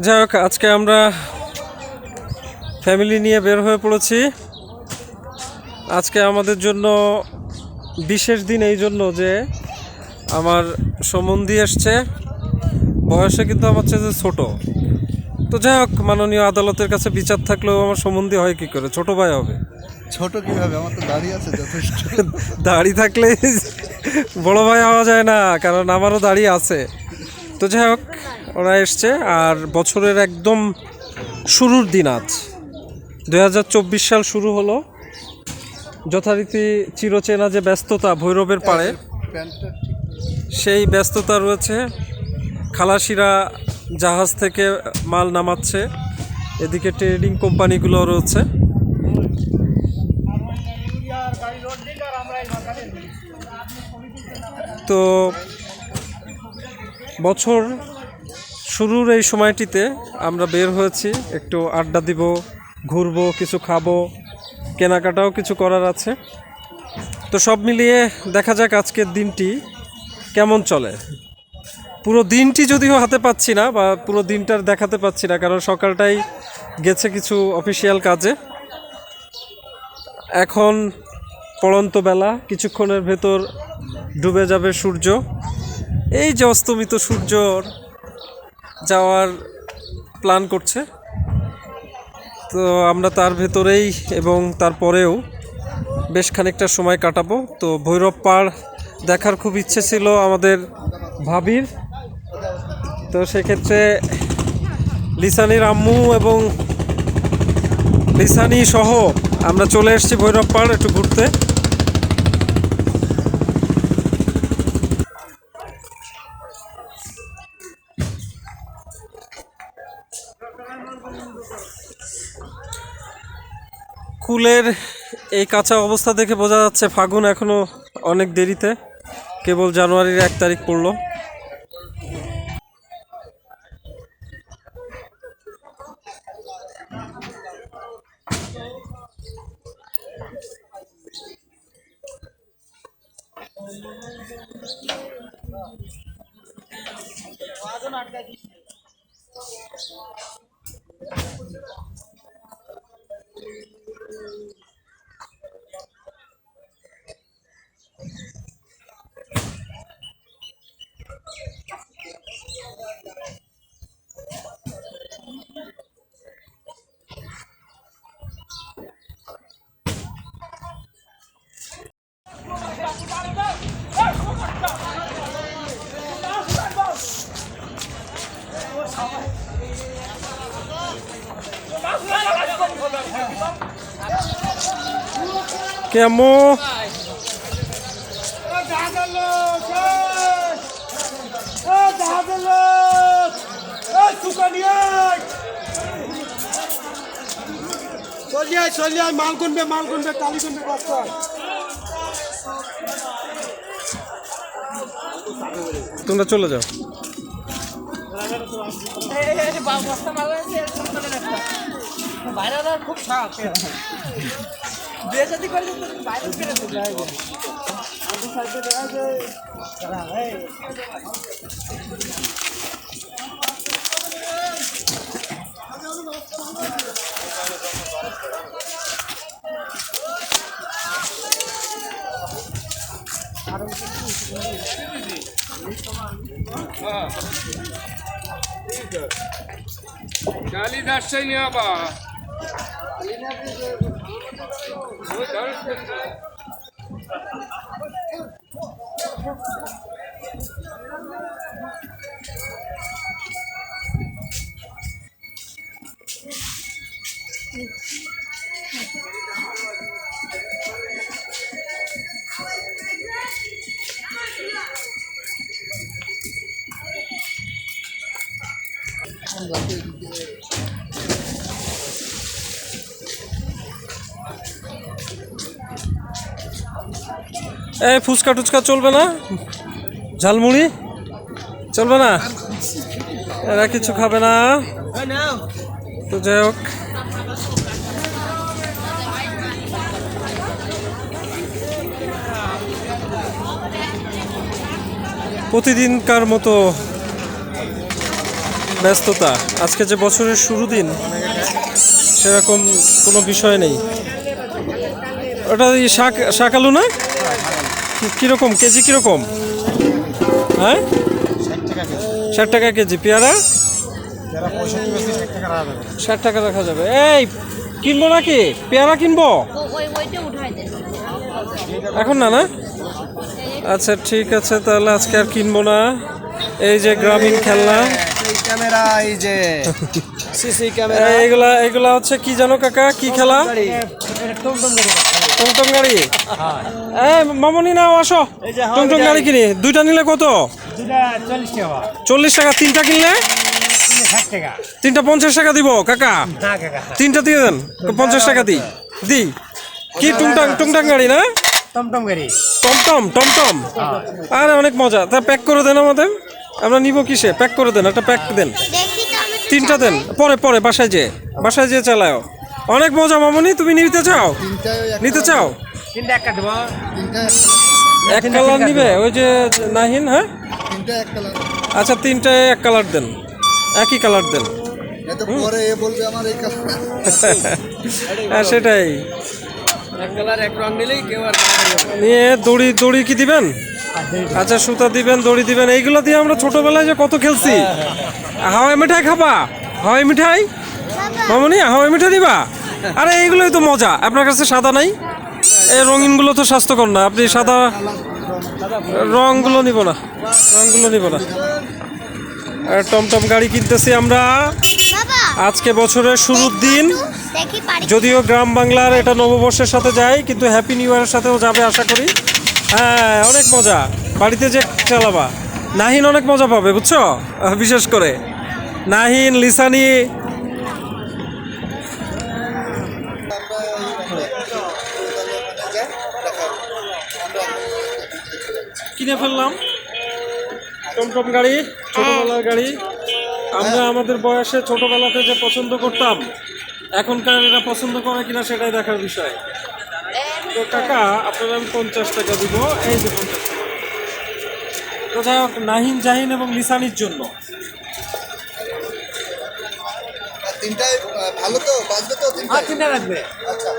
যাই হোক, আজকে আমরা ফ্যামিলি নিয়ে বের হয়ে পড়েছি। আজকে আমাদের জন্য বিশেষ দিন এই জন্য যে আমার সম্বন্ধী এসছে, বয়সে কিন্তু আমার চেয়ে ছোট। তো যাই হোক, মাননীয় আদালতের কাছে বিচার থাকলেও আমার সম্বন্ধী হয় কি করে, ছোট ভাই হবে। ছোট কিভাবে, আমার তো দাড়ি আছে যথেষ্ট। দাড়ি থাকলে বড় ভাই হওয়া যায় না, কারণ আমারও দাড়ি আছে। তো যাই হোক, ওরা এসছে আর বছরের একদম শুরুর দিন আজ 2024 সাল শুরু হলো। যথারীতি চিরচেনা যে ব্যস্ততা ভৈরবের পাড়ে, সেই ব্যস্ততা রয়েছে। খালাসিরা জাহাজ থেকে মাল নামাচ্ছে, এদিকে ট্রেডিং কোম্পানিগুলো রয়েছে। তো বছর শুরুর এই সময়টিতে আমরা বের হয়েছি, একটু আড্ডা দিব, ঘুরবো, কিছু খাবো, কেনাকাটাও কিছু করার আছে। তো সব মিলিয়ে দেখা যাক আজকের দিনটি কেমন চলে। পুরো দিনটি যদিও হাতে পাচ্ছি না, বা পুরো দিনটার দেখাতে পাচ্ছি না, কারণ সকালটাই গেছে কিছু অফিসিয়াল কাজে। এখন পড়ন্ত বেলা, কিছুক্ষণের ভেতর ডুবে যাবে সূর্য। এই যে অস্তমিত সূর্যর যাওয়ার প্ল্যান করছে, তো আমরা তার ভেতরেই এবং তারপরেও বেশ খানিকটা সময় কাটাবো। তো ভৈরব পাড় দেখার খুব ইচ্ছে ছিল আমাদের ভাবির। তো সেক্ষেত্রে লিসানির আম্মু এবং লিসানি সহ আমরা চলে এসেছি ভৈরব পাড় একটু ঘুরতে। কুলের এই কাঁচা অবস্থা দেখে বোঝা যাচ্ছে ফাগুন এখনো অনেক দেরিতে, কেবল জানুয়ারির 1 তারিখ পড়লো। কেমন চলিয়ে মাল করবে কালি করবে কষ্ট। তোমরা চলে যাও। খুব সাপ বেসাদি করে বাইরে चालीस से नहीं आबा এই ফুচকা টুচকা চলবে না, ঝালমুড়ি চলবে না, এরা কিছু খাবে না। তো যাই হোক, প্রতিদিনকার মতো ব্যস্ততা। আজকে যে বছরের শুরু দিন, সেরকম কোনো বিষয় নেই। ওটা এই শাক আলু না? কীরকম কেজি, কীরকম? হ্যাঁ, 60 টাকা কেজি। পেয়ারা 60 টাকা রাখা যাবে। এই কিনবো নাকি? পেয়ারা কিনবো এখন না? না, আচ্ছা ঠিক আছে, তাহলে আজকে আর কিনবো না। এই যে গ্রামীণ খেলনা, ক্যামেরা, এই যে সিসি ক্যামেরা, এগুলা হচ্ছে কি জানো কাকা, কি খেলা? টমটম গাড়ি। এই মামনি নাও, আসো টমটম গাড়ি কিনি। দুইটা নিলে কত? 40 টাকা। তিনটা কিনলে? তিনটা 50 টাকা দিব কাকা। তিনটা দিয়ে দেন, 50 টাকা দিই। কি টুংটাং গাড়ি না? টমটম। আরে অনেক মজা। তা প্যাক করে দেন আমাদের, আমরা নিব কিসে? প্যাক করে দেন, একটা প্যাক দেন। তিনটা দেন, পরে বাসায় যেয়ে চালাও। অনেক মজা মামনি, তুমি নিতে চাও? এক কালার নিবে? ওই যে নাহিন, হ্যাঁ আচ্ছা, তিনটায় এক কালার দেন, একই কালার দেন। পরে এ বলবে আমার এই কালার। হ্যাঁ সেটাই নিয়ে। দড়ি কি দিবেন? আচ্ছা সুতা দিবেন, দড়ি দিবেন। এইগুলো দিয়ে আমরা ছোটবেলায় যে কত খেলছি। হাওয়াই মিঠাই খাবা? হাওয়াই মিঠাই মামনি, হাওয়াই মিঠাই দিবা? আরে এইগুলোই তো মজা। আপনার কাছে সাদা নাই? এই রঙিনগুলো তো স্বাস্থ্যকর না, আপনি সাদা রঙগুলো নিব না। আর টমটম গাড়ি কিনতেছি আমরা আজকে বছরের শুরুর দিন। যদিও গ্রাম বাংলার এটা নববর্ষের সাথে যায়, কিন্তু হ্যাপি নিউ ইয়ারের সাথেও যাবে আশা করি। হ্যাঁ অনেক মজা, বাড়িতে যে চালাবা। নাহিন অনেক মজা পাবে, বুঝছো? বিশেষ করে নাহিন, লিসানি। কিনে ফেললাম টমটম গাড়ি, ছোটবেলার গাড়ি। আমরা আমাদের বয়সে ছোটবেলাতে যে পছন্দ করতাম, এখনকার এরা পছন্দ করে কিনা সেটাই দেখার বিষয়। তো কাকা আপনারা আমি 50 টাকা দিব, এই যে 50 টাকা। তো যাই হোক, নাহিন, জাহিন এবং লিসানির জন্য। তিনটায় ভালো তো বাজবে তো? তিনটা চিন্তা রাখবে। আচ্ছা